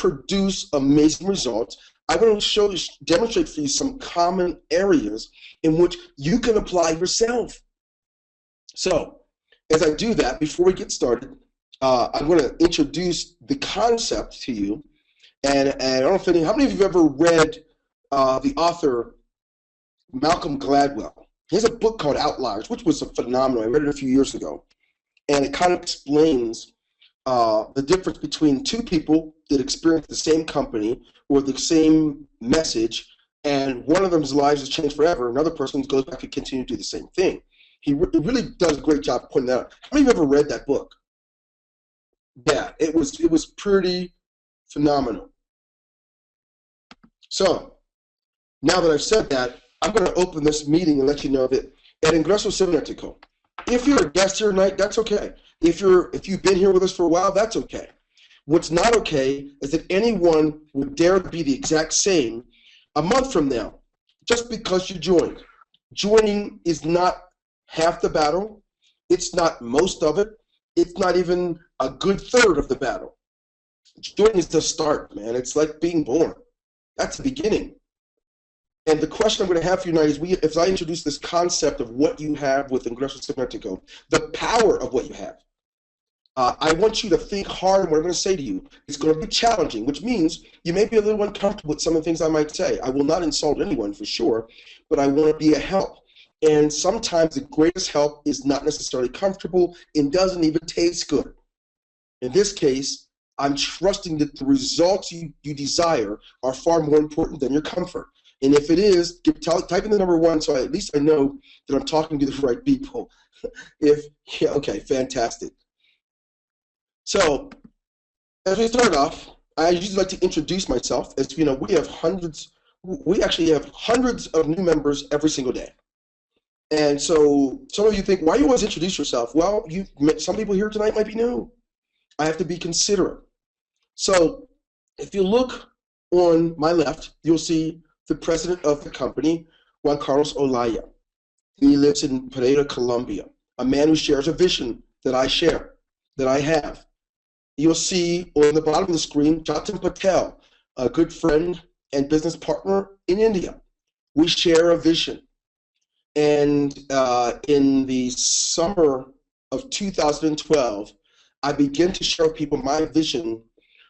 produce amazing results, I'm going to demonstrate for you some common areas in which you can apply yourself. So, as I do that, before we get started, I'm going to introduce the concept to you. And I don't know if how many of you have ever read the author Malcolm Gladwell? He has a book called Outliers, which was a phenomenal. I read it a few years ago. And it kind of explains the difference between two people that experience the same company or the same message, and one of them's lives has changed forever, another person goes back and continues to do the same thing. He really does a great job pointing that out. How many of you have ever read that book? Yeah, it was pretty phenomenal. So, now that I've said that, I'm going to open this meeting and let you know that at Ingreso Cibernetico, if you're a guest here tonight, that's okay. If you've been here with us for a while, that's okay. What's not okay is that anyone would dare to be the exact same a month from now, just because you joined. Joining is not half the battle. It's not most of it. It's not even a good third of the battle. Joining is the start, man. It's like being born. That's the beginning. And the question I'm going to have for you tonight is, as I introduce this concept of what you have with Ingreso Cibernetico, the power of what you have, I want you to think hard on what I'm going to say to you. It's going to be challenging, which means you may be a little uncomfortable with some of the things I might say. I will not insult anyone for sure, but I want to be a help. And sometimes the greatest help is not necessarily comfortable and doesn't even taste good. In this case, I'm trusting that the results you desire are far more important than your comfort. And if it is, type in the number 1 so at least I know that I'm talking to the right people. Okay, fantastic. So, as we start off, I usually like to introduce myself. As you know, we actually have hundreds of new members every single day. And so some of you think, why do you always introduce yourself? Well, some people here tonight might be new. I have to be considerate. So if you look on my left, you'll see the president of the company, Juan Olaya. He lives in Pereira, Colombia, a man who shares a vision that I share, that I have. You'll see on the bottom of the screen, Jatin Patel, a good friend and business partner in India. We share a vision. And in the summer of 2012, I began to share with people my vision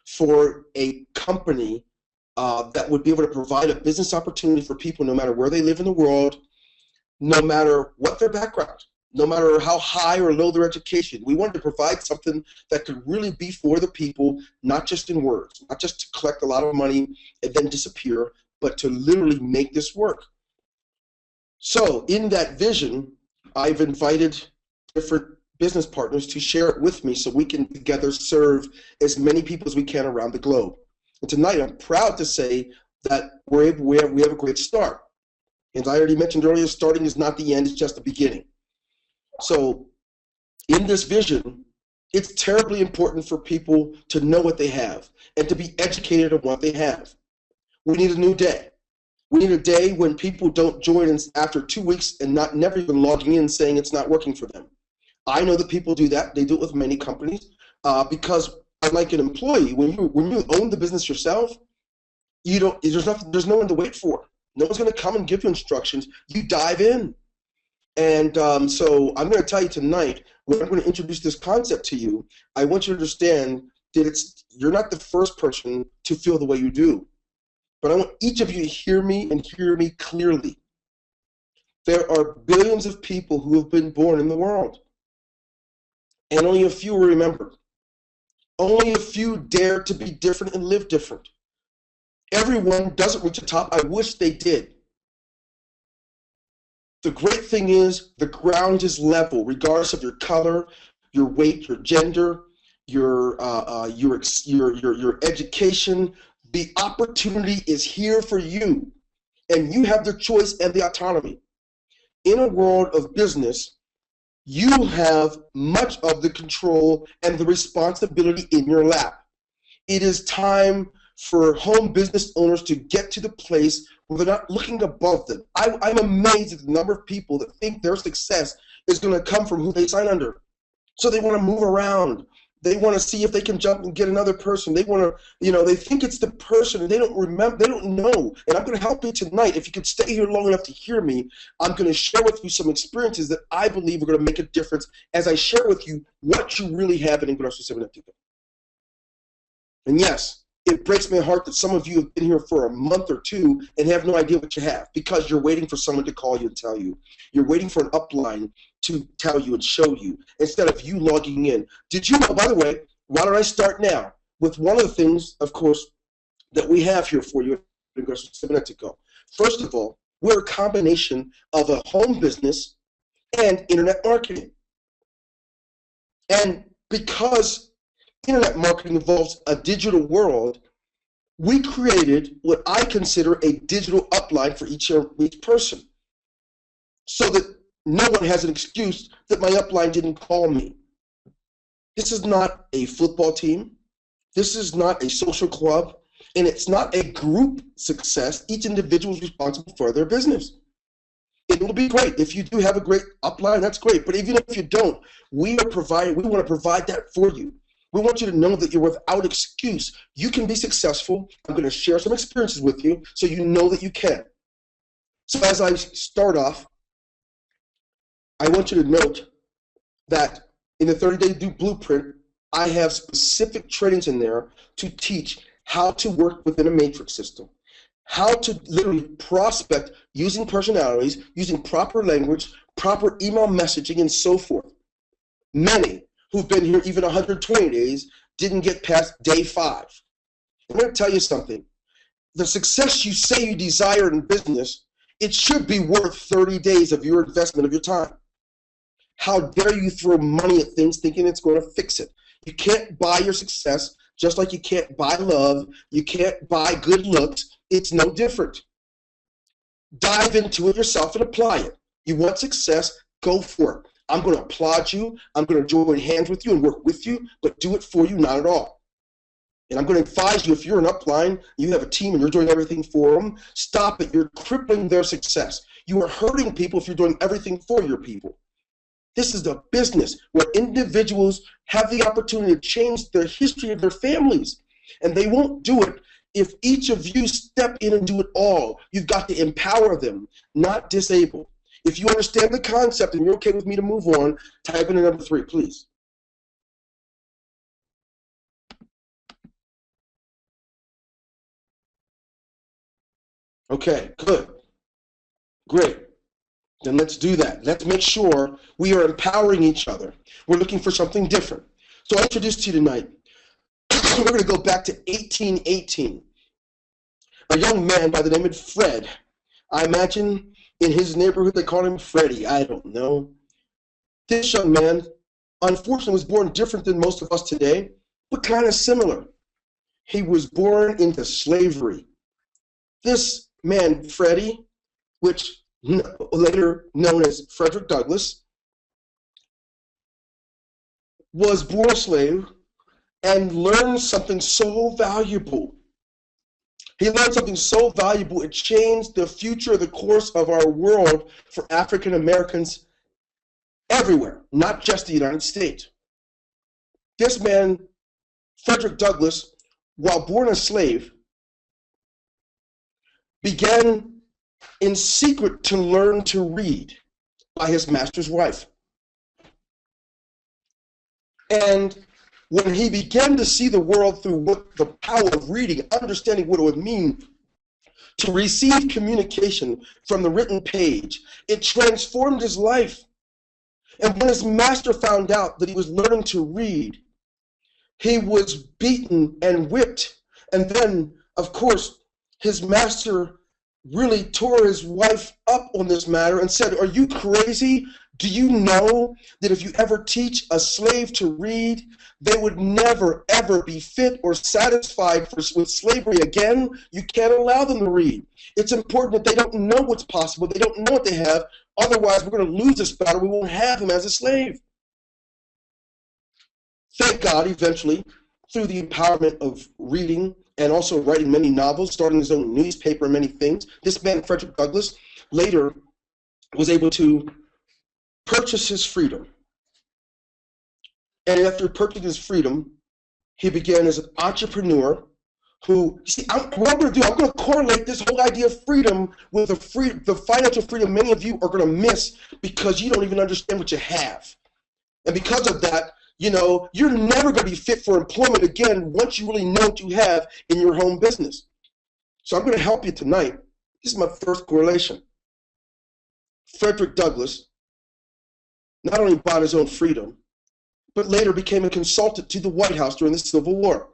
for a company that would be able to provide a business opportunity for people no matter where they live in the world, no matter what their background, no matter how high or low their education. We wanted to provide something that could really be for the people, not just in words, not just to collect a lot of money and then disappear, but to literally make this work. So in that vision, I've invited different business partners to share it with me so we can together serve as many people as we can around the globe. And tonight I'm proud to say that we have a great start. As I already mentioned earlier, starting is not the end, it's just the beginning. So in this vision, it's terribly important for people to know what they have and to be educated on what they have. We need a new day. We need a day when people don't join after 2 weeks and never even logging in saying it's not working for them. I know that people do that. They do it with many companies because, unlike an employee, when you own the business yourself, there's no one to wait for. No one's going to come and give you instructions. You dive in. And so I'm going to tell you tonight, when I'm going to introduce this concept to you, I want you to understand that you're not the first person to feel the way you do. But I want each of you to hear me and hear me clearly. There are billions of people who have been born in the world, and only a few are remembered. Only a few dare to be different and live different. Everyone doesn't reach the top. I wish they did. The great thing is the ground is level, regardless of your color, your weight, your gender, your education. The opportunity is here for you, and you have the choice and the autonomy. In a world of business, you have much of the control and the responsibility in your lap. It is time for home business owners to get to the place where they're not looking above them. I'm amazed at the number of people that think their success is going to come from who they sign under. So they want to move around. They want to see if they can jump and get another person. They want to, they think it's the person, and they don't remember, they don't know. And I'm going to help you tonight. If you could stay here long enough to hear me, I'm going to share with you some experiences that I believe are going to make a difference as I share with you what you really have in Ingreso Cibernetico. And yes, it breaks my heart that some of you have been here for a month or two and have no idea what you have because you're waiting for someone to call you and tell you. You're waiting for an upline to tell you and show you instead of you logging in. Did you know, by the way, why don't I start now with one of the things, of course, that we have here for you in Ingreso Cibernetico. First of all, we're a combination of a home business and internet marketing. And because internet marketing involves a digital world, we created what I consider a digital upline for each person so that no one has an excuse that my upline didn't call me. This is not a football team. This is not a social club. And it's not a group success. Each individual is responsible for their business. It will be great. If you do have a great upline, that's great. But even if you don't, we want to provide that for you. We want you to know that you're without excuse. You can be successful. I'm going to share some experiences with you so you know that you can. So as I start off, I want you to note that in the 30-day blueprint, I have specific trainings in there to teach how to work within a matrix system, how to literally prospect using personalities, using proper language, proper email messaging, and so forth. Many who've been here even 120 days didn't get past day 5. I'm going to tell you something. The success you say you desire in business, it should be worth 30 days of your investment of your time. How dare you throw money at things thinking it's going to fix it? You can't buy your success just like you can't buy love. You can't buy good looks. It's no different. Dive into it yourself and apply it. You want success, go for it. I'm going to applaud you. I'm going to join hands with you and work with you, but do it for you, not at all. And I'm going to advise you, if you're an upline, you have a team and you're doing everything for them, stop it. You're crippling their success. You are hurting people if you're doing everything for your people. This is a business where individuals have the opportunity to change the history of their families. And they won't do it if each of you step in and do it all. You've got to empower them, not disable. If you understand the concept and you're okay with me to move on, type in a number 3, please. Okay, good. Great. Then let's do that. Let's make sure we are empowering each other. We're looking for something different. So I'll introduce to you tonight. We're going to go back to 1818. A young man by the name of Fred. I imagine in his neighborhood they call him Freddie. I don't know. This young man, unfortunately, was born different than most of us today, but kind of similar. He was born into slavery. This man, Freddie, which later known as Frederick Douglass, was born a slave and learned something so valuable. He learned something so valuable, it changed the future, the course of our world for African Americans everywhere, not just the United States. This man, Frederick Douglass, while born a slave, began in secret to learn to read by his master's wife. And when he began to see the world through the power of reading, understanding what it would mean to receive communication from the written page, it transformed his life. And when his master found out that he was learning to read, he was beaten and whipped. And then, of course, his master really tore his wife up on this matter and said, "Are you crazy? Do you know that if you ever teach a slave to read, they would never, ever be fit or satisfied with slavery again? You can't allow them to read. It's important that they don't know what's possible. They don't know what they have. Otherwise, we're going to lose this battle. We won't have them as a slave." Thank God, eventually, through the empowerment of reading and also writing many novels, starting his own newspaper and many things, this man, Frederick Douglass, later was able to purchase his freedom. And after purchasing his freedom, he began as an entrepreneur who, see, what I'm going to do, I'm going to correlate this whole idea of freedom with the financial freedom many of you are going to miss because you don't even understand what you have. And because of that, you're never going to be fit for employment again once you really know what you have in your home business. So I'm going to help you tonight. This is my first correlation. Frederick Douglass not only bought his own freedom, but later became a consultant to the White House during the Civil War.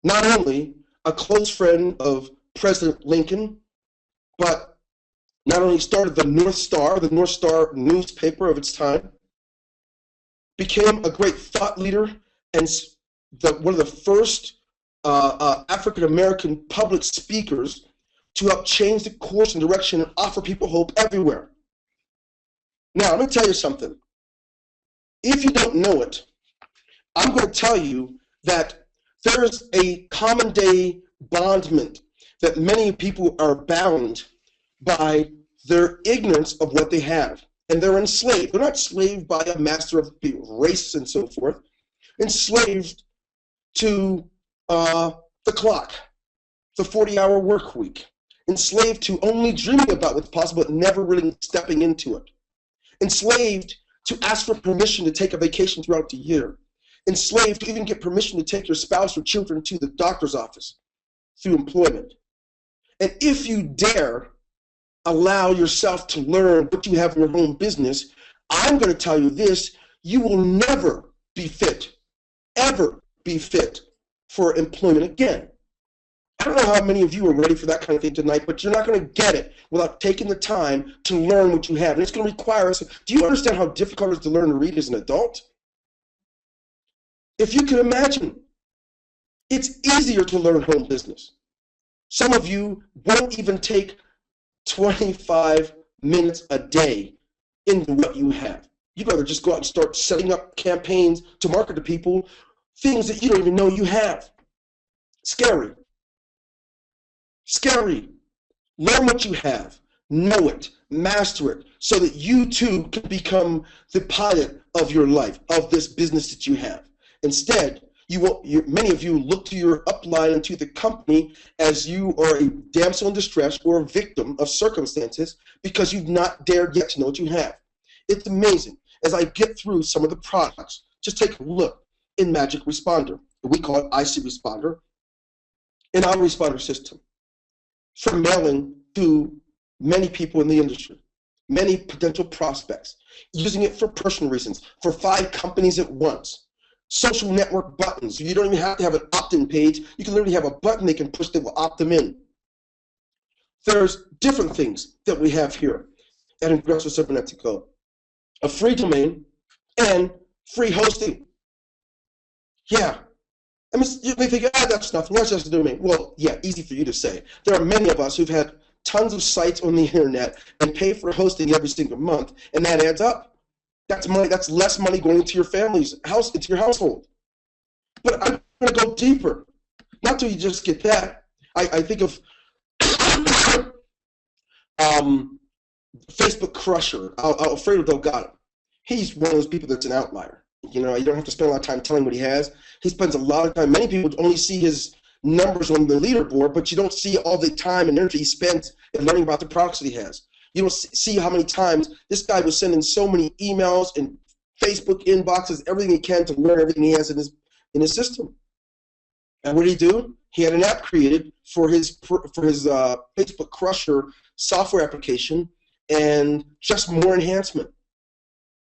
Not only a close friend of President Lincoln, but not only started the North Star newspaper of its time, became a great thought leader and one of the first African-American public speakers to help change the course and direction and offer people hope everywhere. Now, let me tell you something. If you don't know it, I'm going to tell you that there's a common day bondment that many people are bound by their ignorance of what they have. And they're enslaved. They're not enslaved by a master of race and so forth. Enslaved to the clock, the 40-hour work week. Enslaved to only dreaming about what's possible but never really stepping into it. Enslaved to ask for permission to take a vacation throughout the year. Enslaved to even get permission to take your spouse or children to the doctor's office through employment. And if you dare allow yourself to learn what you have in your own business, I'm going to tell you this, you will never be fit, ever be fit for employment again. I don't know how many of you are ready for that kind of thing tonight, but you're not going to get it without taking the time to learn what you have. And it's going to require us. Do you understand how difficult it is to learn to read as an adult? If you can imagine, it's easier to learn home business. Some of you won't even take 25 minutes a day into what you have. You'd rather just go out and start setting up campaigns to market to people things that you don't even know you have. Scary. Scary. Learn what you have. Know it. Master it so that you too can become the pilot of your life, of this business that you have. Instead, many of you look to your upline and to the company as you are a damsel in distress or a victim of circumstances because you've not dared yet to know what you have. It's amazing. As I get through some of the products, just take a look in Magic Responder. We call it IC Responder, an autoresponder system for mailing to many people in the industry, many potential prospects, using it for personal reasons, for 5 companies at once. Social network buttons. You don't even have to have an opt-in page. You can literally have a button they can push that will opt them in. There's different things that we have here at Ingresso Cybernetico. A free domain and free hosting. Yeah. I mean, you may think, that's nothing. That's just a domain. Well, yeah, easy for you to say. There are many of us who've had tons of sites on the internet and pay for hosting every single month, and that adds up. That's money. That's less money going into your family's house, into your household. But I'm going to go deeper. Not till you just get that. I think of Facebook Krusher, Alfredo Delgado. He's one of those people that's an outlier. You don't have to spend a lot of time telling what he has. He spends a lot of time. Many people only see his numbers on the leaderboard, but you don't see all the time and energy he spends in learning about the products that he has. You don't see how many times this guy was sending so many emails and Facebook inboxes, everything he can to learn everything he has in his system. And what did he do? He had an app created for his Facebook Krusher software application and just more enhancement.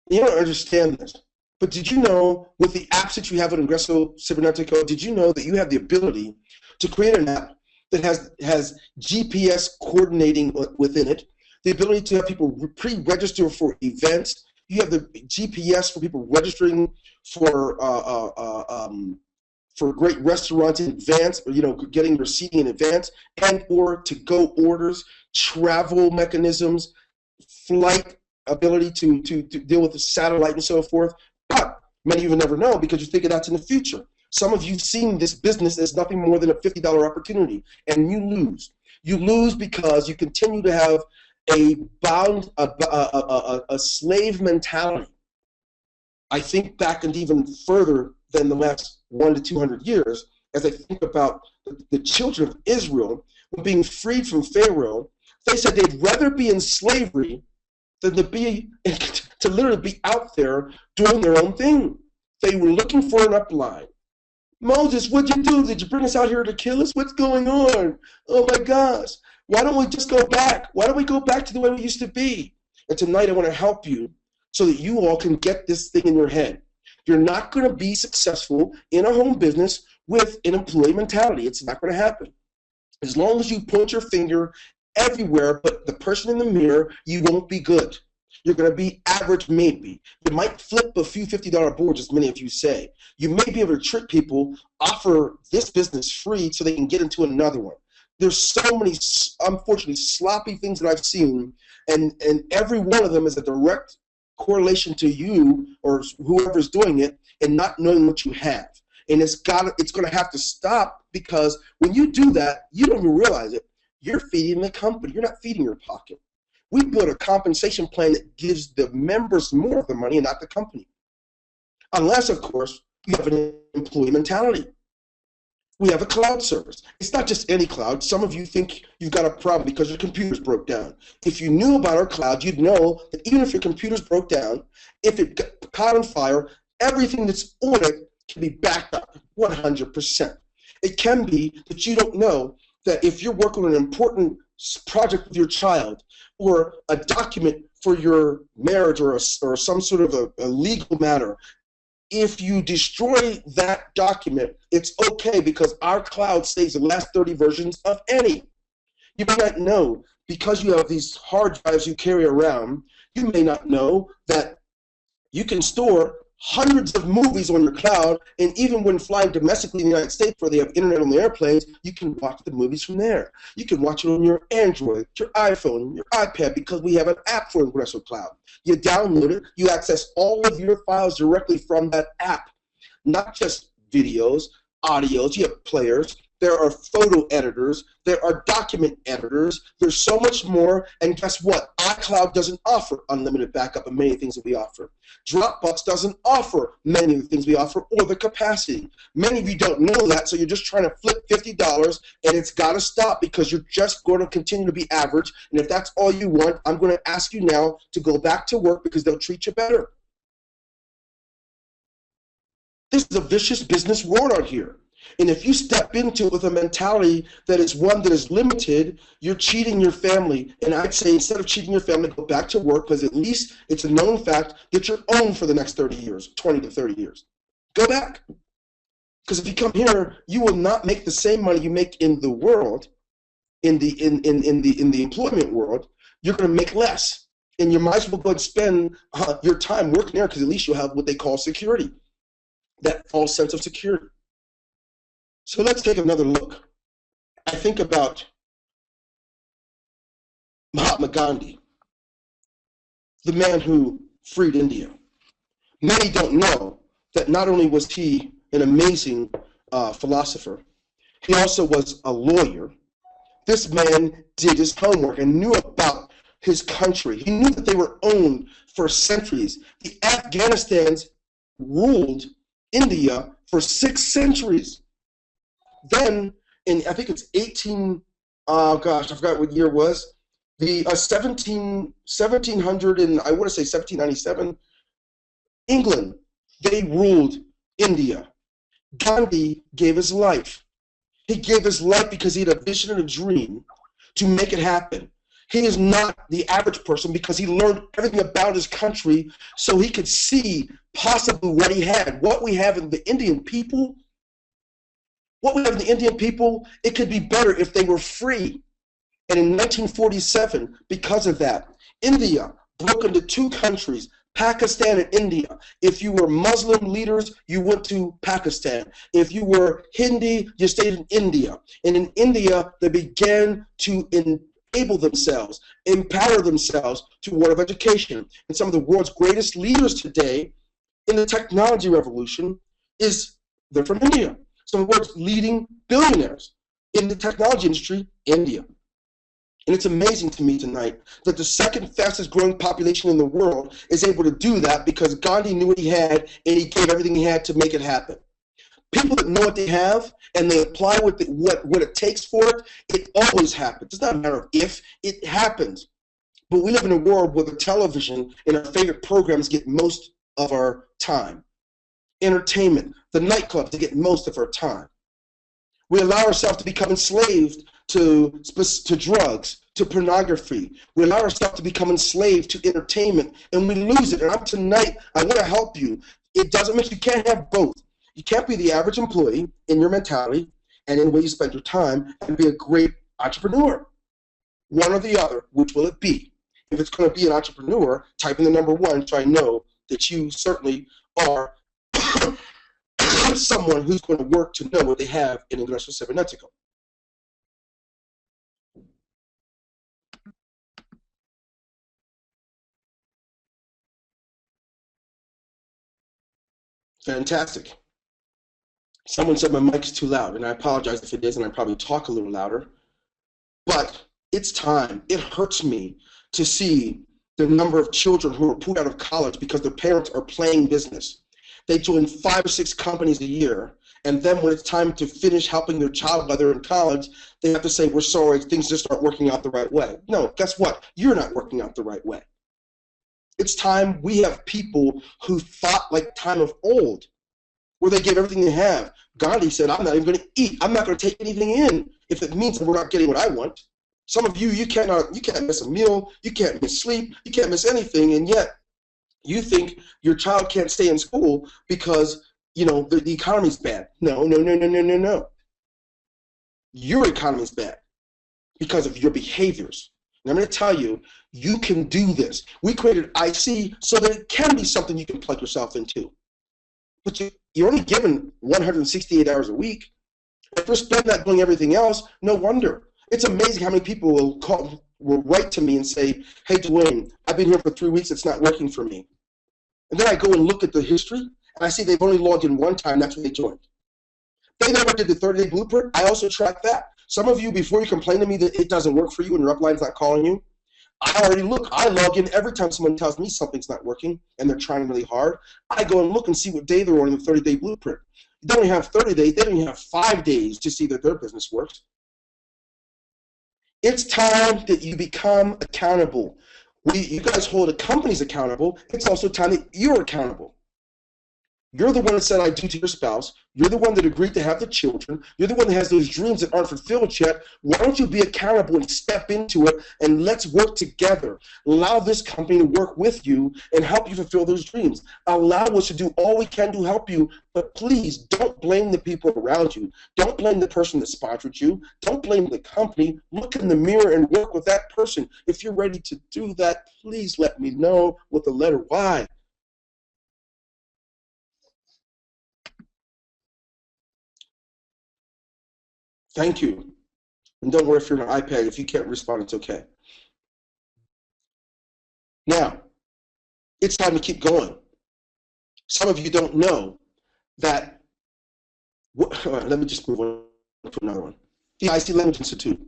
You don't understand this. But did you know, with the apps that you have at Ingresso Cybernetico, did you know that you have the ability to create an app that has GPS coordinating within it, the ability to have people pre-register for events. You have the GPS for people registering for great restaurants in advance, or getting their seating in advance, and or to-go orders, travel mechanisms, flight ability to deal with the satellite and so forth. But many of you never know because you think that's in the future. Some of you have seen this business as nothing more than a $50 opportunity, and you lose. You lose because you continue to have a slave mentality. I think back and even further than the last 100 to 200 years, as I think about the children of Israel when being freed from Pharaoh, they said they'd rather be in slavery than to literally be out there doing their own thing. They were looking for an upline. Moses, what'd you do? Did you bring us out here to kill us? What's going on? Oh my gosh. Why don't we just go back? Why don't we go back to the way we used to be? And tonight I want to help you so that you all can get this thing in your head. You're not going to be successful in a home business with an employee mentality. It's not going to happen. As long as you point your finger everywhere but the person in the mirror, you won't be good. You're going to be average maybe. You might flip a few $50 boards, as many of you say. You may be able to trick people, offer this business free so they can get into another one. There's so many, unfortunately, sloppy things that I've seen, and every one of them is a direct correlation to you or whoever's doing it and not knowing what you have. And it's going to have to stop, because when you do that, you don't even realize it. You're feeding the company. You're not feeding your pocket. We build a compensation plan that gives the members more of the money and not the company. Unless, of course, you have an employee mentality. We have a cloud service. It's not just any cloud. Some of you think you've got a problem because your computer's broke down. If you knew about our cloud, you'd know that even if your computer's broke down, if it got caught on fire, everything that's on it can be backed up 100%. It can be that you don't know that if you're working on an important project with your child or a document for your marriage or some sort of a legal matter, if you destroy that document, it's okay because our cloud saves the last 30 versions of any. You may not know, because you have these hard drives you carry around, you may not know that you can store hundreds of movies on your cloud, and even when flying domestically in the United States where they have internet on the airplanes, you can watch the movies from there. You can watch it on your Android, your iPhone, your iPad, because we have an app for Ingresso Cloud. You download it, you access all of your files directly from that app. Not just videos, audios, you have players, there are photo editors, there are document editors, there's so much more, and guess what? iCloud doesn't offer unlimited backup of many things that we offer. Dropbox doesn't offer many of the things we offer or the capacity. Many of you don't know that, so you're just trying to flip $50, and it's got to stop because you're just going to continue to be average, and if that's all you want, I'm going to ask you now to go back to work because they'll treat you better. This is a vicious business world out here. And if you step into it with a mentality that is one that is limited, you're cheating your family. And I'd say instead of cheating your family, go back to work, because at least it's a known fact that you're owned for the next 30 years, 20 to 30 years. Go back. Because if you come here, you will not make the same money you make in the world, in the employment world. You're going to make less. And you might as well go and spend your time working there, because at least you'll have what they call security, that false sense of security. So let's take another look. I think about Mahatma Gandhi, the man who freed India. Many don't know that not only was he an amazing philosopher, he also was a lawyer. This man did his homework and knew about his country. He knew that they were owned for centuries. The Afghanistans ruled India for 6 centuries. Then, in I think it's 1700, it was, the 1700 and I want to say 1797, England, they ruled India. Gandhi gave his life. He gave his life because he had a vision and a dream to make it happen. He is not the average person because he learned everything about his country so he could see possibly what he had. What we have in the Indian people, it could be better if they were free. And in 1947, because of that, India broke into 2 countries, Pakistan and India. If you were Muslim leaders, you went to Pakistan. If you were Hindi, you stayed in India. And in India, they began to enable themselves, empower themselves to world of education. And some of the world's greatest leaders today in the technology revolution they're from India. Some of the world's leading billionaires in the technology industry, India. And it's amazing to me tonight that the second fastest growing population in the world is able to do that because Gandhi knew what he had and he gave everything he had to make it happen. People that know what they have and they apply what it takes for it, it always happens. It's not a matter of if, it happens. But we live in a world where the television and our favorite programs get most of our time. Entertainment, the nightclubs, they get most of our time. We allow ourselves to become enslaved to drugs, to pornography. We allow ourselves to become enslaved to entertainment, and we lose it. And tonight, I want to help you. It doesn't mean you can't have both. You can't be the average employee in your mentality and in the way you spend your time and be a great entrepreneur. One or the other, which will it be? If it's going to be an entrepreneur, type in the number 1 so I know that you certainly are someone who's going to work to know what they have in Ingresso Cibernetico. Fantastic. Someone said my mic's too loud, and I apologize if it is, and I probably talk a little louder. But it's time. It hurts me to see the number of children who are pulled out of college because their parents are playing business. They join 5 or 6 companies a year, and then when it's time to finish helping their child while they're in college, they have to say, we're sorry, things just aren't working out the right way. No, guess what? You're not working out the right way. It's time we have people who thought like time of old, where they gave everything they have. Gandhi said, I'm not even going to eat. I'm not going to take anything in if it means that we're not getting what I want. Some of you, you can't miss a meal, you can't miss sleep, you can't miss anything, and yet you think your child can't stay in school because, you know, the economy's bad. No. Your economy's bad because of your behaviors. And I'm going to tell you, you can do this. We created IC so that it can be something you can plug yourself into. But you're only given 168 hours a week. If you're spending that doing everything else, no wonder. It's amazing how many people will write to me and say, hey, Dwayne, I've been here for 3 weeks. It's not working for me. And then I go and look at the history, and I see they've only logged in one time. That's when they joined. They never did the 30-day blueprint. I also track that. Some of you, before you complain to me that it doesn't work for you and your upline's not calling you, I already look. I log in every time someone tells me something's not working and they're trying really hard. I go and look and see what day they're on the 30-day blueprint. They don't have 30 days. They don't even have 5 days to see that their business works. It's time that you become accountable. You guys hold the companies accountable. It's also time that you're accountable. You're the one that said I do to your spouse. You're the one that agreed to have the children. You're the one that has those dreams that aren't fulfilled yet. Why don't you be accountable and step into it, and let's work together. Allow this company to work with you and help you fulfill those dreams. Allow us to do all we can to help you, but please don't blame the people around you. Don't blame the person that sponsored you. Don't blame the company. Look in the mirror and work with that person. If you're ready to do that, please let me know with the letter Y. Thank you. And don't worry if you're on an iPad. If you can't respond, it's okay. Now, it's time to keep going. Some of you don't know that. Let me just move on to another one. The IC Language Institute.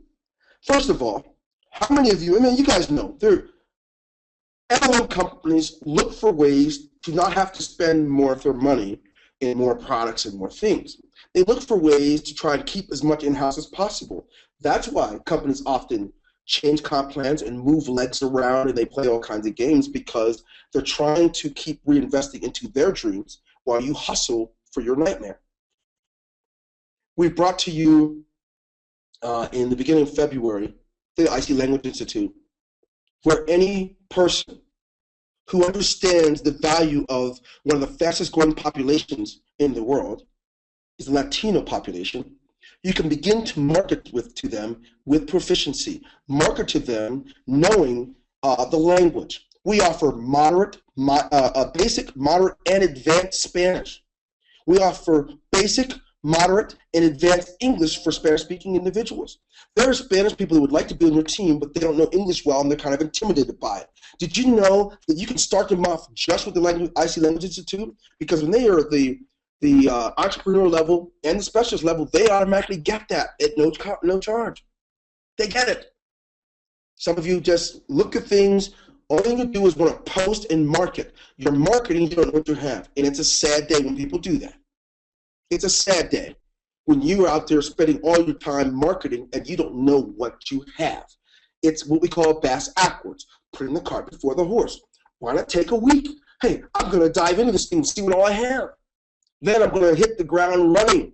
First of all, how many of you, I mean, you guys know, LLM companies look for ways to not have to spend more of their money in more products and more things. They look for ways to try and keep as much in-house as possible. That's why companies often change comp plans and move legs around, and they play all kinds of games because they're trying to keep reinvesting into their dreams while you hustle for your nightmare. We brought to you in the beginning of February the IC Language Institute, where any person who understands the value of one of the fastest growing populations in the world is the Latino population, you can begin to market to them with proficiency. Market to them knowing the language. We offer basic, moderate, and advanced Spanish. We offer basic, moderate, and advanced English for Spanish-speaking individuals. There are Spanish people who would like to be on your team, but they don't know English well, and they're kind of intimidated by it. Did you know that you can start them off just with the IC Language Institute? Because when they are at the entrepreneur level and the specialist level, they automatically get that at no charge. They get it. Some of you just look at things. All you do is want to post and market. You're marketing, you don't know what you have. And it's a sad day when people do that. It's a sad day when you are out there spending all your time marketing and you don't know what you have. It's what we call bass backwards, putting the cart before the horse. Why not take a week? Hey, I'm going to dive into this thing and see what all I have. Then I'm going to hit the ground running.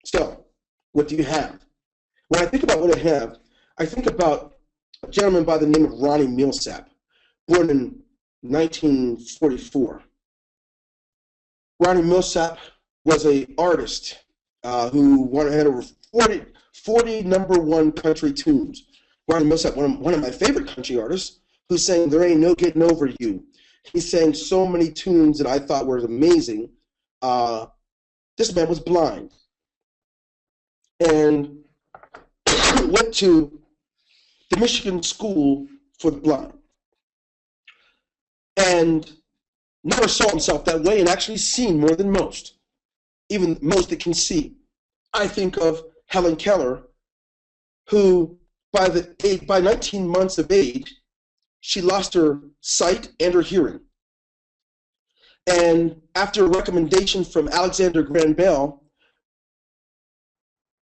So, what do you have? When I think about what I have, I think about a gentleman by the name of Ronnie Millsap, born in 1944. Ronnie Millsap was an artist who had over 40 number one country tunes. Ronnie Millsap, one of my favorite country artists, who sang "There Ain't No Getting Over You." He sang so many tunes that I thought were amazing. This man was blind and went to the Michigan School for the Blind and never saw himself that way, and actually seen more than most, even most that can see. I think of Helen Keller, who by 19 months of age, she lost her sight and her hearing. And after a recommendation from Alexander Graham Bell,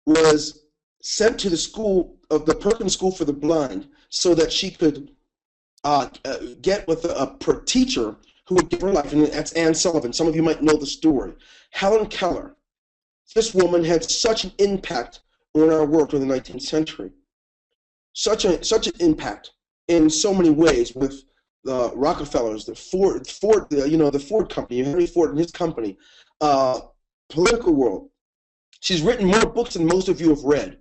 was sent to the school of the Perkins School for the Blind so that she could get with a teacher who would give her life, and that's Anne Sullivan. Some of you might know the story. Helen Keller, this woman had such an impact on our world in the 19th century. Such an impact in so many ways with the Rockefellers, the Ford company, Henry Ford and his company, political world. She's written more books than most of you have read.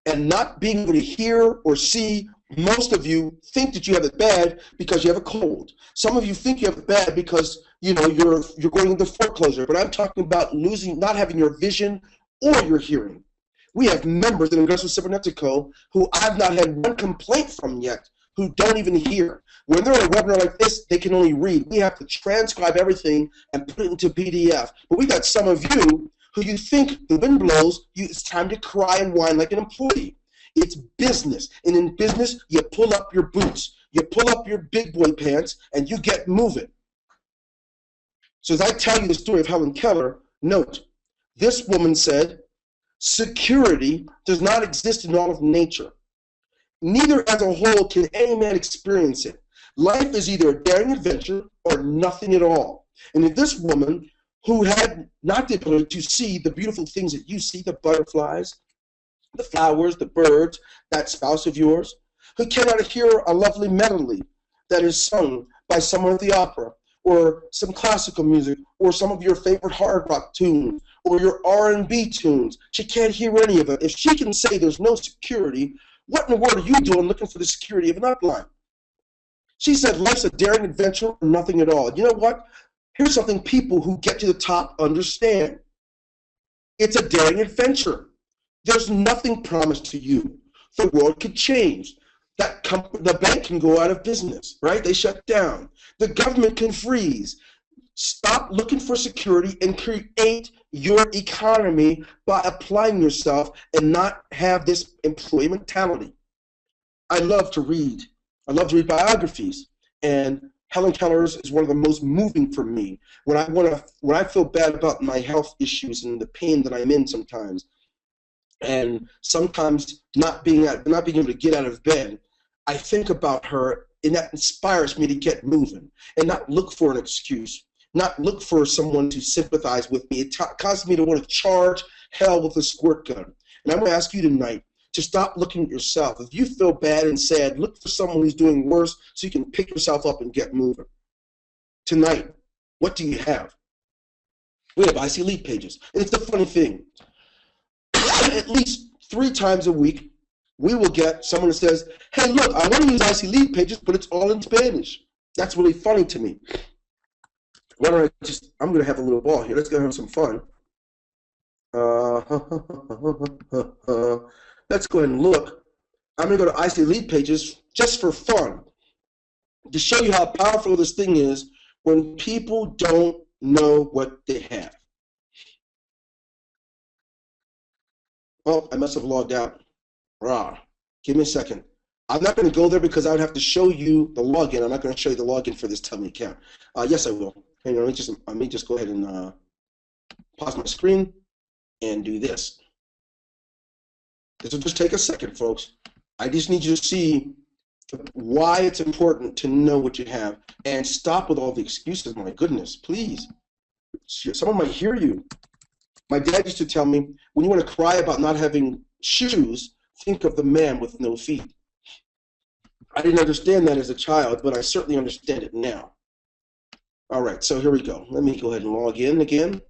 And not being able to hear or see, most of you think that you have it bad because you have a cold. Some of you think you have it bad because you're going into foreclosure. But I'm talking about not having your vision or your hearing. We have members in Ingresso Cibernetico who I've not had one complaint from yet, who don't even hear. When they're on a webinar like this, they can only read. We have to transcribe everything and put it into PDF. But we got some of you who you think the wind blows, it's time to cry and whine like an employee. It's business. And in business, you pull up your boots, you pull up your big boy pants, and you get moving. So as I tell you the story of Helen Keller, note, this woman said, security does not exist in all of nature. Neither as a whole can any man experience it. Life is either a daring adventure or nothing at all. And in this woman, who had not the ability to see the beautiful things that you see, the butterflies, the flowers, the birds, that spouse of yours, who cannot hear a lovely melody that is sung by someone at the opera, or some classical music, or some of your favorite hard rock tunes, or your R&B tunes. She can't hear any of it. If she can say there's no security, what in the world are you doing looking for the security of an upline? She said life's a daring adventure or nothing at all. You know what? Here's something people who get to the top understand. It's a daring adventure. There's nothing promised to you. The world could change. The bank can go out of business, right? They shut down. The government can freeze. Stop looking for security and create your economy by applying yourself and not have this employee mentality. I love to read. I love to read biographies, and Helen Keller's is one of the most moving for me. When I feel bad about my health issues and the pain that I'm in sometimes, and sometimes not being able to get out of bed, I think about her, and that inspires me to get moving and not look for an excuse, not look for someone to sympathize with me. It causes me to want to charge hell with a squirt gun. And I'm going to ask you tonight to stop looking at yourself. If you feel bad and sad, look for someone who's doing worse so you can pick yourself up and get moving. Tonight, what do you have? We have IC Lead pages. And it's the funny thing. At least 3 times a week, we will get someone that says, hey, look, I want to use IC Lead pages, but it's all in Spanish. That's really funny to me. Why don't I'm going to have a little ball here. Let's go have some fun. Let's go ahead and look. I'm going to go to IC Lead pages just for fun, to show you how powerful this thing is when people don't know what they have. Oh, I must have logged out. Rah. Give me a second. I'm not going to go there because I would have to show you the login. I'm not going to show you the login for this Tell Me account. Yes, I will. Hang on, let me just go ahead and pause my screen and do this. This will just take a second, folks. I just need you to see why it's important to know what you have and stop with all the excuses. My goodness, please. Someone might hear you. My dad used to tell me, when you want to cry about not having shoes, think of the man with no feet. I didn't understand that as a child, but I certainly understand it now. All right, so here we go. Let me go ahead and log in again.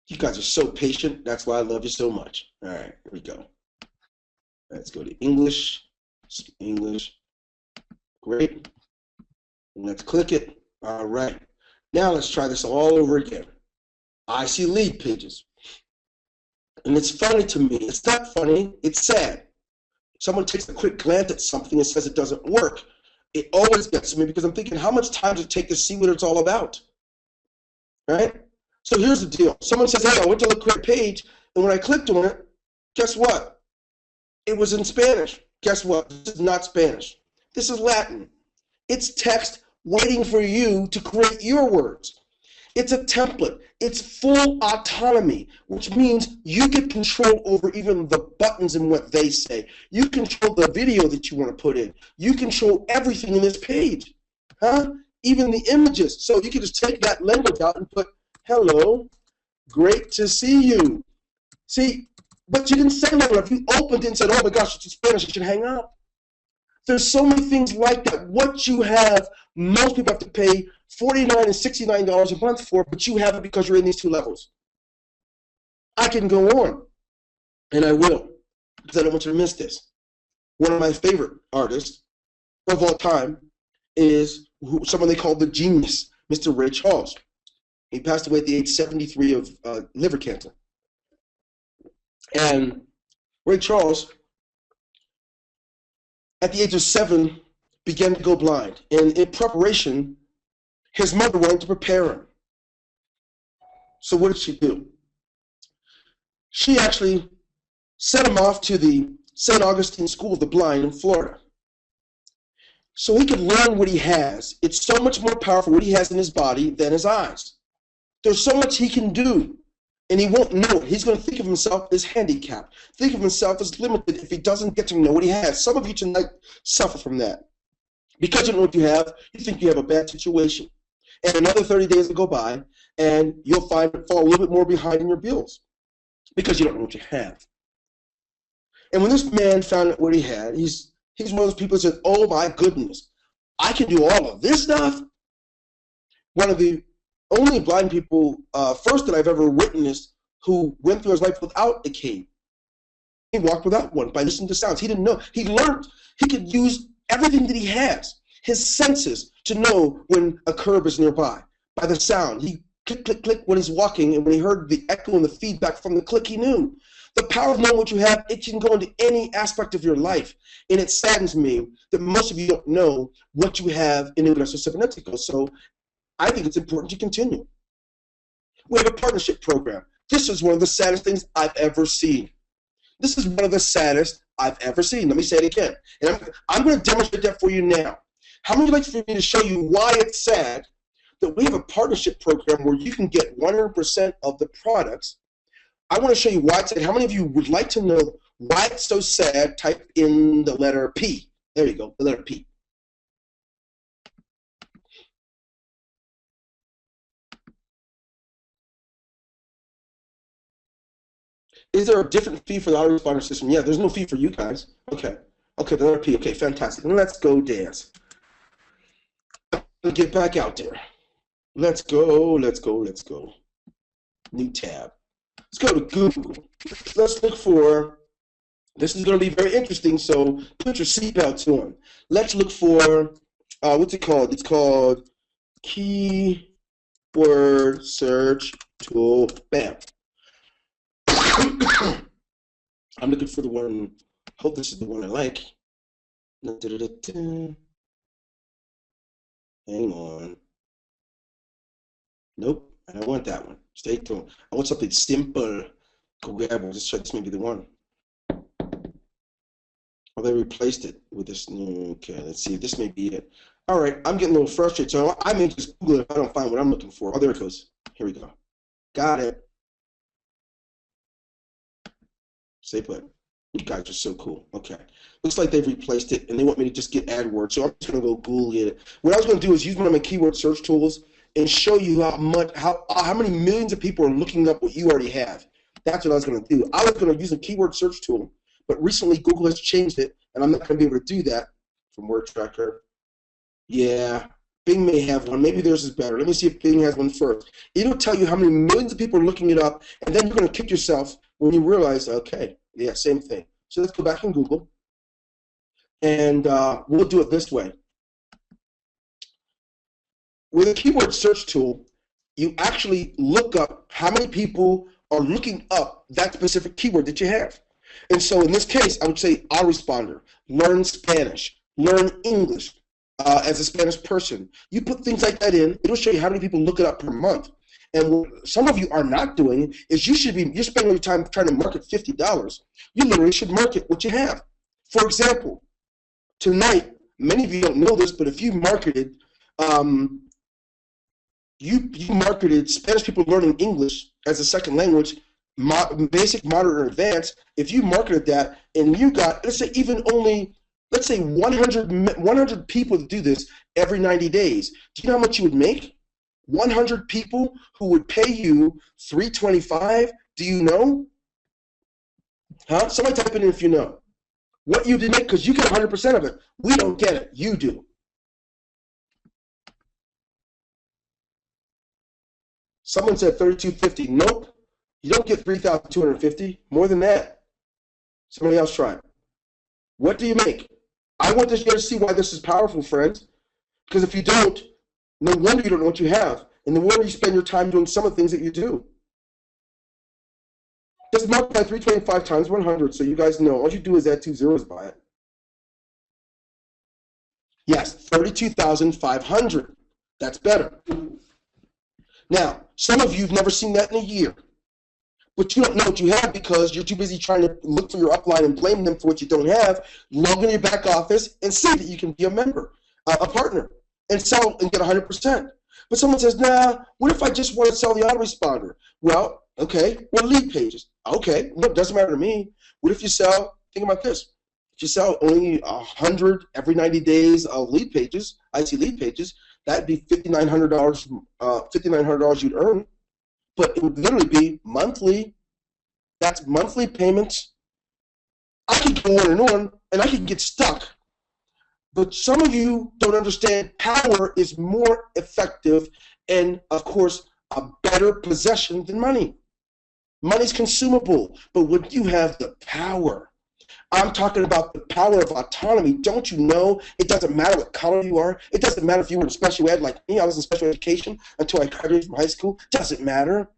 You guys are so patient. That's why I love you so much. All right, here we go. Let's go to English. English. Great. Let's click it. All right. Now let's try this all over again. I see lead pages. And it's funny to me. It's not funny. It's sad. Someone takes a quick glance at something and says it doesn't work. It always gets to me because I'm thinking, how much time does it take to see what it's all about? Right? So here's the deal. Someone says, hey, I went to look at a page, and when I clicked on it, guess what? It was in Spanish. Guess what? This is not Spanish. This is Latin. It's text waiting for you to create your words. It's a template. It's full autonomy, which means you get control over even the buttons and what they say. You control the video that you want to put in. You control everything in this page, even the images. So you can just take that language out and put, hello, great to see you. See, but you didn't say that. If you opened it and said, oh my gosh, it's in Spanish, you should hang up. There's so many things like that. What you have, most people have to pay $49 and $69 a month for, but you have it because you're in these two levels. I can go on, and I will, because I don't want you to miss this. One of my favorite artists of all time is someone they call the genius, Mr. Ray Charles. He passed away at the age 73 of liver cancer. And Ray Charles, at the age of 7, began to go blind. And in preparation, his mother wanted to prepare him. So what did she do? She actually sent him off to the St. Augustine School of the Blind in Florida, so he could learn what he has. It's so much more powerful what he has in his body than his eyes. There's so much he can do, and he won't know it. He's going to think of himself as handicapped, think of himself as limited if he doesn't get to know what he has. Some of you tonight suffer from that. Because you don't know what you have, you think you have a bad situation. And another 30 days will go by, and you'll fall a little bit more behind in your bills because you don't know what you have. And when this man found out what he had, he's one of those people that said, oh my goodness, I can do all of this stuff? One of the only blind people, first that I've ever witnessed, who went through his life without a cane. He walked without one by listening to sounds. He didn't know. He learned he could use everything that he has, his senses, to know when a curb is nearby by the sound. He click, click, click when he's walking, and when he heard the echo and the feedback from the click, he knew. The power of knowing what you have, it can go into any aspect of your life. And it saddens me that most of you don't know what you have in Ingreso Cibernetico. So I think it's important to continue. We have a partnership program. This is one of the saddest things I've ever seen. This is one of the saddest I've ever seen. Let me say it again. And I'm going to demonstrate that for you now. How many would like for me to show you why it's sad that we have a partnership program where you can get 100% of the products? I want to show you why it's sad. How many of you would like to know why it's so sad? Type in the letter P. There you go, the letter P. Is there a different fee for the autoresponder system? Yeah, there's no fee for you guys. Okay. Okay, the letter P. Okay, fantastic. And let's go dance. Let's get back out there. Let's go, let's go, let's go. New tab. Let's go to Google. Let's look for, this is going to be very interesting, so put your seatbelts on. Let's look for, what's it called? It's called Keyword Search Tool. Bam. I'm looking for the one, hope this is the one I like. Hang on. Nope. I don't want that one. Stay tuned. I want something simple. Go grab one. Just try this may be the one. Oh, they replaced it with this. Okay, let's see. This may be it. All right, I'm getting a little frustrated, so I may just Google it if I don't find what I'm looking for. Oh, there it goes. Here we go. Got it. Stay put. You guys are so cool. Okay. Looks like they've replaced it, and they want me to just get AdWords, so I'm just going to go Google it. What I was going to do is use one of my keyword search tools and show you how many millions of people are looking up what you already have. That's what I was going to do. I was going to use a keyword search tool, but recently Google has changed it, and I'm not going to be able to do that from Word Tracker. Yeah, Bing may have one. Maybe theirs is better. Let me see if Bing has one first. It'll tell you how many millions of people are looking it up, and then you're going to kick yourself when you realize, okay, yeah, same thing. So let's go back in Google, and we'll do it this way. With a keyword search tool, you actually look up how many people are looking up that specific keyword that you have. And so in this case, I would say autoresponder, learn Spanish, learn English as a Spanish person. You put things like that in, it'll show you how many people look it up per month. And what some of you are not doing is you're spending your time trying to market $50. You literally should market what you have. For example, tonight, many of you don't know this, but if you marketed you marketed Spanish people learning English as a second language, basic, moderate, or advanced. If you marketed that and you got, let's say, even only, let's say 100 people to do this every 90 days, do you know how much you would make? 100 people who would pay you $325. Do you know? Huh? Somebody type it in if you know. What you did make, because you get 100% of it. We don't get it. You do. Someone said $3,250. Nope. You don't get $3,250. More than that. Somebody else try it. What do you make? I want you to see why this is powerful, friends. Because if you don't, no wonder you don't know what you have. And no wonder you spend your time doing some of the things that you do. Just multiply 325 times 100 so you guys know. All you do is add 2 zeros by it. Yes, 32,500. That's better. Now, some of you have never seen that in a year. But you don't know what you have because you're too busy trying to look for your upline and blame them for what you don't have. Log in your back office and see that you can be a member, a partner, and sell and get 100%. But someone says, nah, what if I just want to sell the autoresponder? Well, okay, well, lead pages. Okay, look, doesn't matter to me. What if you sell, think about this. If you sell only 100 every 90 days of lead pages, IC lead pages, that'd be $5,900 you'd earn. But it would literally be monthly. That's monthly payments. I could go on, and I could get stuck. But some of you don't understand power is more effective and, of course, a better possession than money. Money's consumable, but when you have the power, I'm talking about the power of autonomy. Don't you know it doesn't matter what color you are? It doesn't matter if you were in special ed like me. I was in special education until I graduated from high school. Doesn't matter.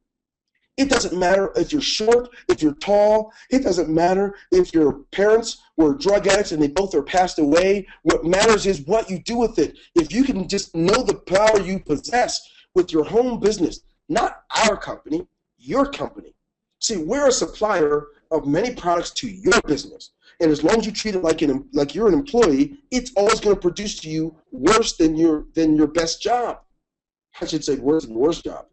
It doesn't matter if you're short, if you're tall. It doesn't matter if your parents were drug addicts and they both are passed away. What matters is what you do with it. If you can just know the power you possess with your home business, not our company, your company. See, we're a supplier of many products to your business. And as long as you treat it like you're an employee, it's always going to produce to you worse than your best job. I should say worse than your worst job.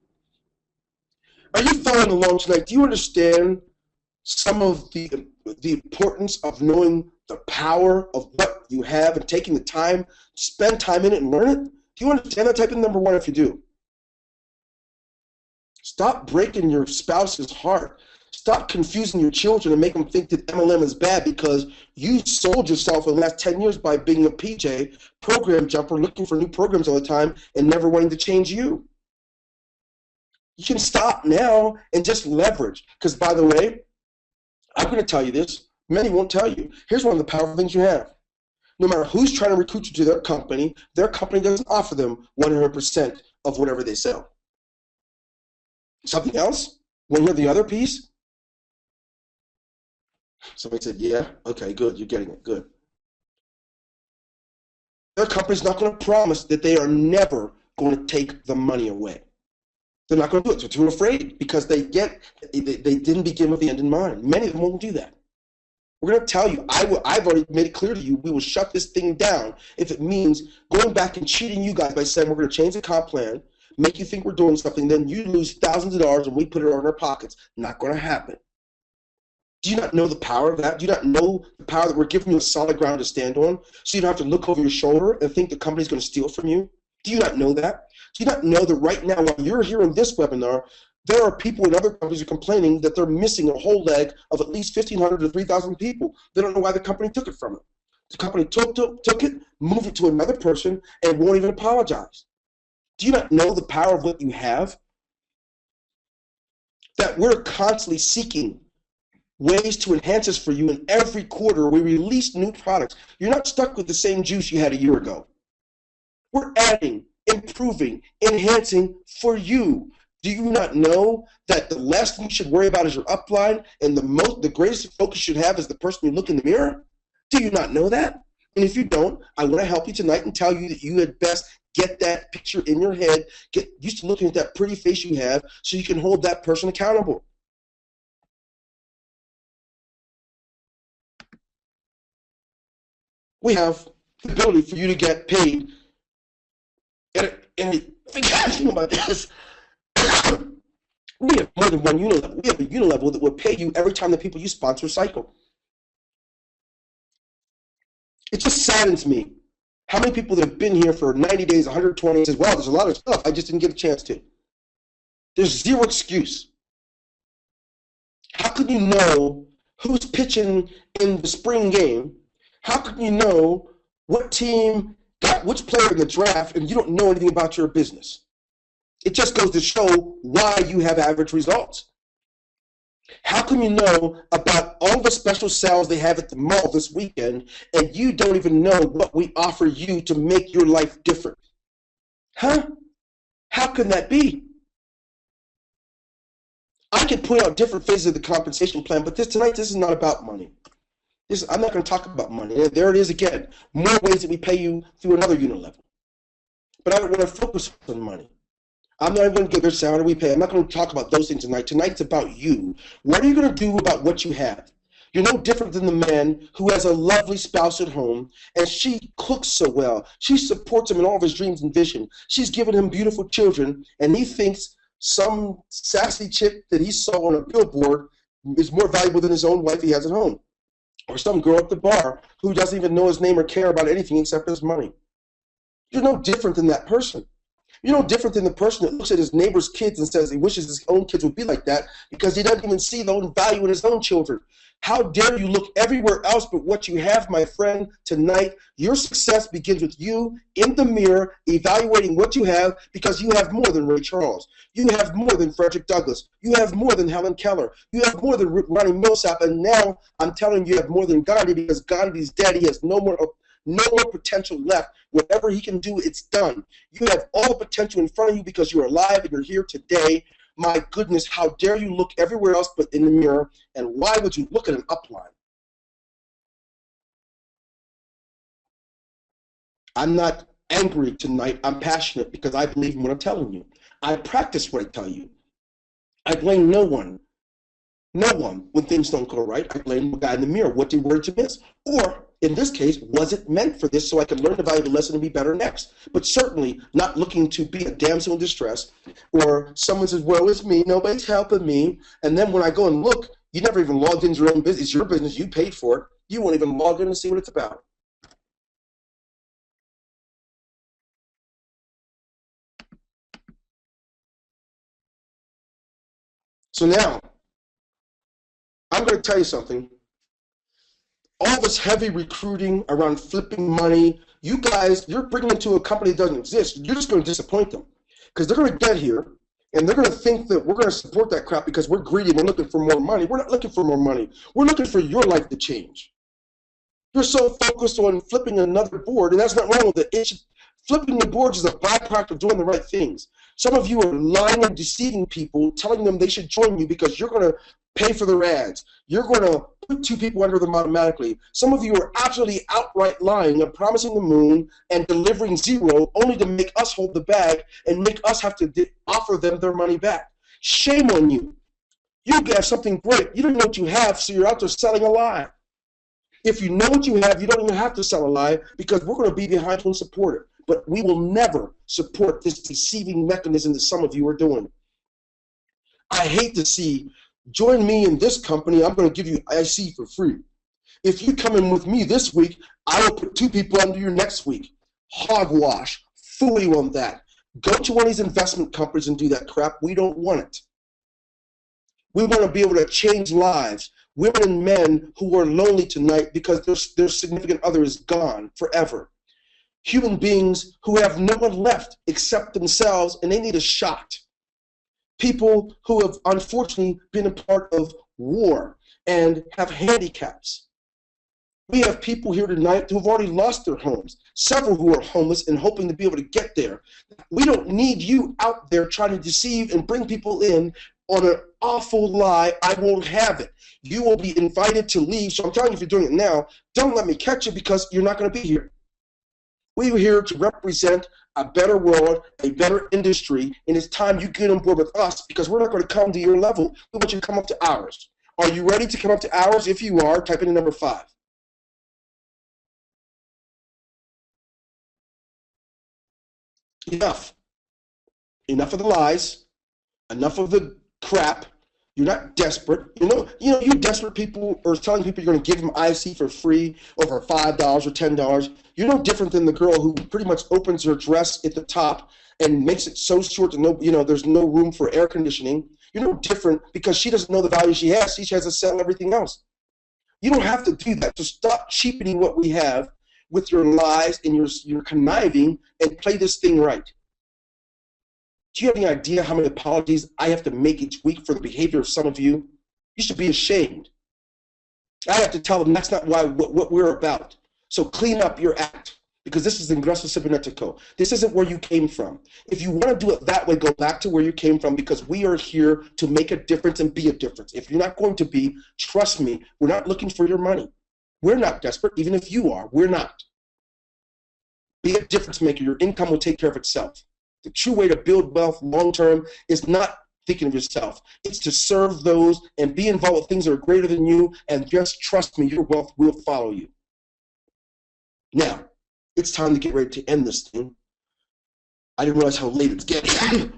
Are you following along tonight? Do you understand some of the importance of knowing the power of what you have and taking the time to spend time in it and learn it? Do you understand that? Type in number 1 if you do. Stop breaking your spouse's heart. Stop confusing your children and make them think that MLM is bad because you sold yourself in the last 10 years by being a PJ, program jumper, looking for new programs all the time and never wanting to change you. You can stop now and just leverage. Because, by the way, I'm going to tell you this. Many won't tell you. Here's one of the powerful things you have. No matter who's trying to recruit you to their company doesn't offer them 100% of whatever they sell. Something else? Want to hear the other piece? Somebody said, yeah. Okay, good. You're getting it. Good. Their company's not going to promise that they are never going to take the money away. They're not going to do it. They're too afraid because they didn't begin with the end in mind. Many of them won't do that. We're going to tell you, I've already made it clear to you, we will shut this thing down if it means going back and cheating you guys by saying we're going to change the comp plan, make you think we're doing something, then you lose thousands of dollars and we put it on our pockets. Not going to happen. Do you not know the power of that? Do you not know the power that we're giving you a solid ground to stand on so you don't have to look over your shoulder and think the company's going to steal from you? Do you not know that? Do you not know that right now, while you're hearing this webinar, there are people in other companies who are complaining that they're missing a whole leg of at least 1,500 to 3,000 people. They don't know why the company took it from them. The company took it, moved it to another person, and won't even apologize. Do you not know the power of what you have? That we're constantly seeking ways to enhance this for you, and every quarter we release new products. You're not stuck with the same juice you had a year ago. We're adding, improving, enhancing for you. Do you not know that the last thing you should worry about is your upline, and the greatest focus you should have is the person you look in the mirror? Do you not know that? And if you don't, I want to help you tonight and tell you that you had best get that picture in your head, get used to looking at that pretty face you have so you can hold that person accountable. We have the ability for you to get paid. And think about this. We have more than one unilevel. We have a unilevel that will pay you every time the people you sponsor cycle. It just saddens me how many people that have been here for 90 days, 120, says, well, there's a lot of stuff I just didn't get a chance to. There's zero excuse. How could you know who's pitching in the spring game? How could you know what team got which player in the draft and you don't know anything about your business? It just goes to show why you have average results. How can you know about all the special sales they have at the mall this weekend and you don't even know what we offer you to make your life different? Huh? How can that be? I can point out different phases of the compensation plan, but tonight this is not about money. I'm not going to talk about money. There it is again. More ways that we pay you through another unit level. But I want to focus on money. I'm not even going to give their salary we pay. I'm not going to talk about those things tonight. Tonight's about you. What are you going to do about what you have? You're no different than the man who has a lovely spouse at home, and she cooks so well. She supports him in all of his dreams and vision. She's given him beautiful children, and he thinks some sassy chick that he saw on a billboard is more valuable than his own wife he has at home. Or some girl at the bar who doesn't even know his name or care about anything except his money. You're no different than that person. You're no different than the person that looks at his neighbor's kids and says he wishes his own kids would be like that because he doesn't even see the own value in his own children. How dare you look everywhere else but what you have, my friend, tonight? Your success begins with you in the mirror evaluating what you have because you have more than Ray Charles. You have more than Frederick Douglass. You have more than Helen Keller. You have more than Ronnie Milsap. And now I'm telling you have more than Gandhi because Gandhi's dead. He has no more potential left. Whatever he can do, it's done. You have all the potential in front of you because you're alive and you're here today. My goodness, how dare you look everywhere else but in the mirror, and why would you look at an upline? I'm not angry tonight. I'm passionate because I believe in what I'm telling you. I practice what I tell you. I blame no one. No one when things don't go right. I blame the guy in the mirror. What did words miss? Or, in this case, was it meant for this so I could learn the valuable lesson and be better next? But certainly not looking to be a damsel in distress or someone says, well, it's me, nobody's helping me. And then when I go and look, you never even logged into your own business. It's your business. You paid for it. You won't even log in to see what it's about. So now, I'm going to tell you something. All this heavy recruiting around flipping money, you guys, you're bringing them to a company that doesn't exist. You're just going to disappoint them because they're going to get here and they're going to think that we're going to support that crap because we're greedy. We're looking for more money. We're not looking for more money. We're looking for your life to change. You're so focused on flipping another board, and that's not wrong with it. Flipping the boards is a byproduct of doing the right things. Some of you are lying and deceiving people, telling them they should join you because you're going to pay for their ads. You're going to put two people under them automatically. Some of you are absolutely outright lying and promising the moon and delivering zero only to make us hold the bag and make us have to offer them their money back. Shame on you. You have something great. You don't know what you have, so you're out there selling a lie. If you know what you have, you don't even have to sell a lie, because we're going to be behind you and support it. But we will never support this deceiving mechanism that some of you are doing. I hate to see, join me in this company, I'm going to give you IC for free. If you come in with me this week, I will put 2 people under you next week. Hogwash. Fool you on that. Go to one of these investment companies and do that crap. We don't want it. We want to be able to change lives. Women and men who are lonely tonight because their significant other is gone forever. Human beings who have no one left except themselves, and they need a shot. People who have unfortunately been a part of war and have handicaps. We have people here tonight who have already lost their homes, several who are homeless and hoping to be able to get there. We don't need you out there trying to deceive and bring people in on an awful lie. I won't have it. You will be invited to leave. So I'm telling you, if you're doing it now, don't let me catch you, because you're not going to be here. We are here to represent a better world, a better industry, and it's time you get on board with us, because we're not going to come to your level. We want you to come up to ours. Are you ready to come up to ours? If you are, type in the number 5. Enough. Enough of the lies. Enough of the crap. You're not desperate. You desperate people are telling people you're going to give them IC for free or for $5 or $10. You're no different than the girl who pretty much opens her dress at the top and makes it so short that there's no room for air conditioning. You're no different because she doesn't know the value she has. She has to sell everything else. You don't have to do that. So stop cheapening what we have with your lies and your conniving, and play this thing right. Do you have any idea how many apologies I have to make each week for the behavior of some of you? You should be ashamed. I have to tell them that's not what we're about. So clean up your act, because this is Ingreso Cibernetico. This isn't where you came from. If you want to do it that way, go back to where you came from, because we are here to make a difference and be a difference. If you're not going to be, trust me, we're not looking for your money. We're not desperate, even if you are. We're not. Be a difference maker. Your income will take care of itself. The true way to build wealth long term is not thinking of yourself. It's to serve those and be involved with things that are greater than you, and just trust me, your wealth will follow you. Now, it's time to get ready to end this thing. I didn't realize how late it's getting.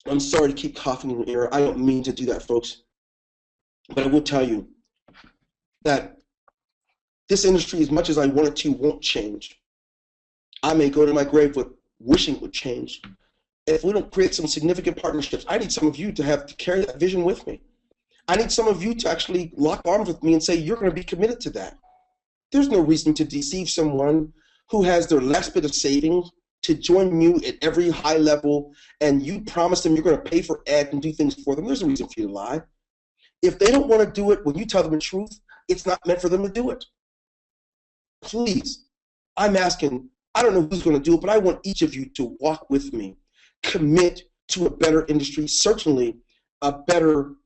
I'm sorry to keep coughing in your ear. I don't mean to do that, folks. But I will tell you that this industry, as much as I want it to, won't change. I may go to my grave with wishing it would change. If we don't create some significant partnerships, I need some of you to carry that vision with me. I need some of you to actually lock arms with me and say, you're going to be committed to that. There's no reason to deceive someone who has their last bit of savings to join you at every high level, and you promise them you're going to pay for ads and do things for them. There's a reason for you to lie. If they don't want to do it when you tell them the truth, it's not meant for them to do it. Please, I'm asking, I don't know who's going to do it, but I want each of you to walk with me. Commit to a better industry, certainly a better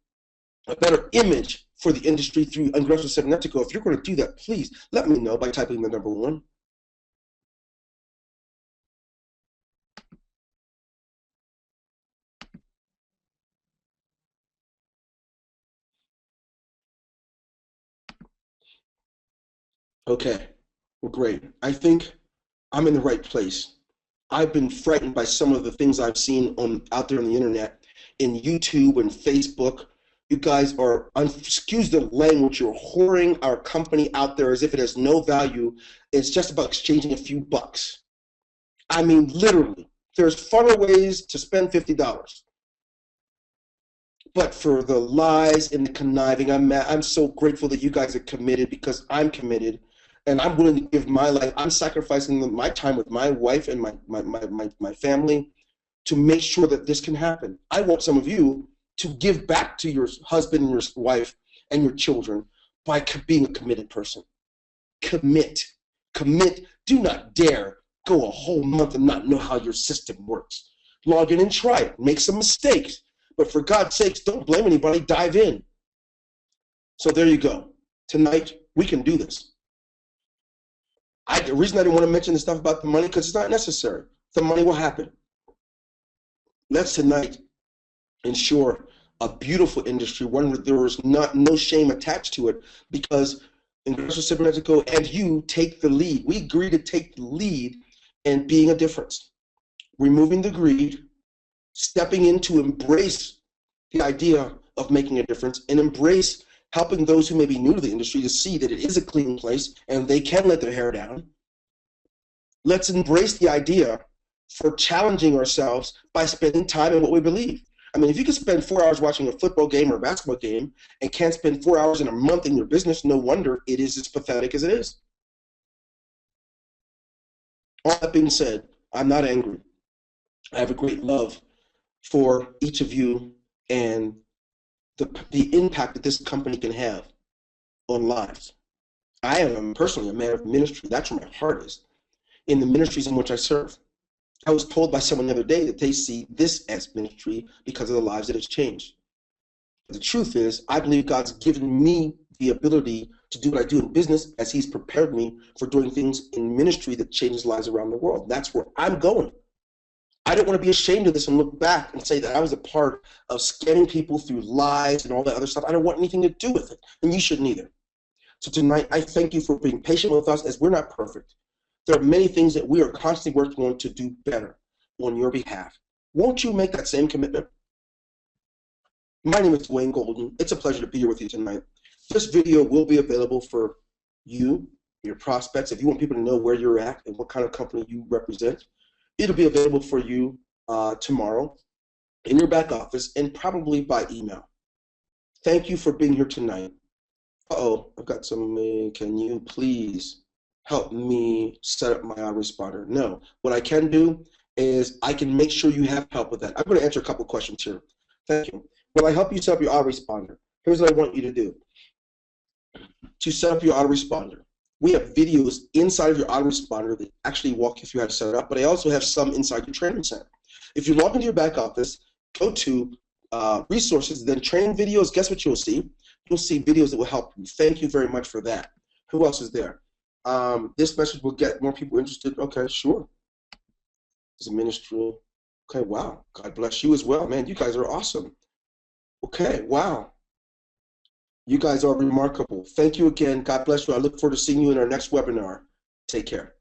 image for the industry through Ingreso Cibernetico. If you're going to do that, please let me know by typing the number 1. Okay, well, great. I think I'm in the right place. I've been frightened by some of the things I've seen out there on the internet, in YouTube and Facebook. You guys are, excuse the language, you're whoring our company out there as if it has no value. It's just about exchanging a few bucks. I mean, literally, there's funner ways to spend $50. But for the lies and the conniving, I'm so grateful that you guys are committed, because I'm committed. And I'm willing to give my life. I'm sacrificing my time with my wife and my family to make sure that this can happen. I want some of you to give back to your husband and your wife and your children by being a committed person. Commit. Commit. Do not dare go a whole month and not know how your system works. Log in and try it. Make some mistakes. But for God's sakes, don't blame anybody. Dive in. So there you go. Tonight, we can do this. The reason I didn't want to mention the stuff about the money, because it's not necessary. The money will happen. Let's tonight ensure a beautiful industry, one where there was no shame attached to it, because Ingreso Cybernetico and you take the lead. We agree to take the lead in being a difference, removing the greed, stepping in to embrace the idea of making a difference, and embrace helping those who may be new to the industry to see that it is a clean place and they can let their hair down. Let's embrace the idea for challenging ourselves by spending time in what we believe. I mean, if you can spend 4 hours watching a football game or a basketball game and can't spend 4 hours in a month in your business, no wonder it is as pathetic as it is. All that being said, I'm not angry. I have a great love for each of you and the impact that this company can have on lives. I am personally a man of ministry. That's where my heart is, in the ministries in which I serve. I was told by someone the other day that they see this as ministry because of the lives that it's changed. But the truth is, I believe God's given me the ability to do what I do in business as he's prepared me for doing things in ministry that changes lives around the world. That's where I'm going. I don't want to be ashamed of this and look back and say that I was a part of scamming people through lies and all that other stuff. I don't want anything to do with it, and you shouldn't either. So tonight, I thank you for being patient with us, as we're not perfect. There are many things that we are constantly working on to do better on your behalf. Won't you make that same commitment? My name is Wayne Golden. It's a pleasure to be here with you tonight. This video will be available for you, your prospects. If you want people to know where you're at and what kind of company you represent, it'll be available for you tomorrow in your back office and probably by email. Thank you for being here tonight. I've got some, can you please help me set up my autoresponder? No, what I can do is I can make sure you have help with that. I'm going to answer a couple questions here. Thank you. Will I help you set up your autoresponder? Here's what I want you to do. To set up your autoresponder, we have videos inside of your autoresponder that actually walk you through how to set it up, but I also have some inside your training center. If you log into your back office, go to resources, then training videos, guess what you'll see? You'll see videos that will help you. Thank you very much for that. Who else is there? This message will get more people interested. Okay, sure. It's a ministry. Okay, wow. God bless you as well. Man, you guys are awesome. Okay, wow. You guys are remarkable. Thank you again. God bless you. I look forward to seeing you in our next webinar. Take care.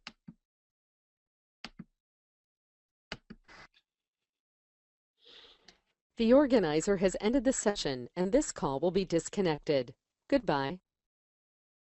The organizer has ended the session, and this call will be disconnected. Goodbye.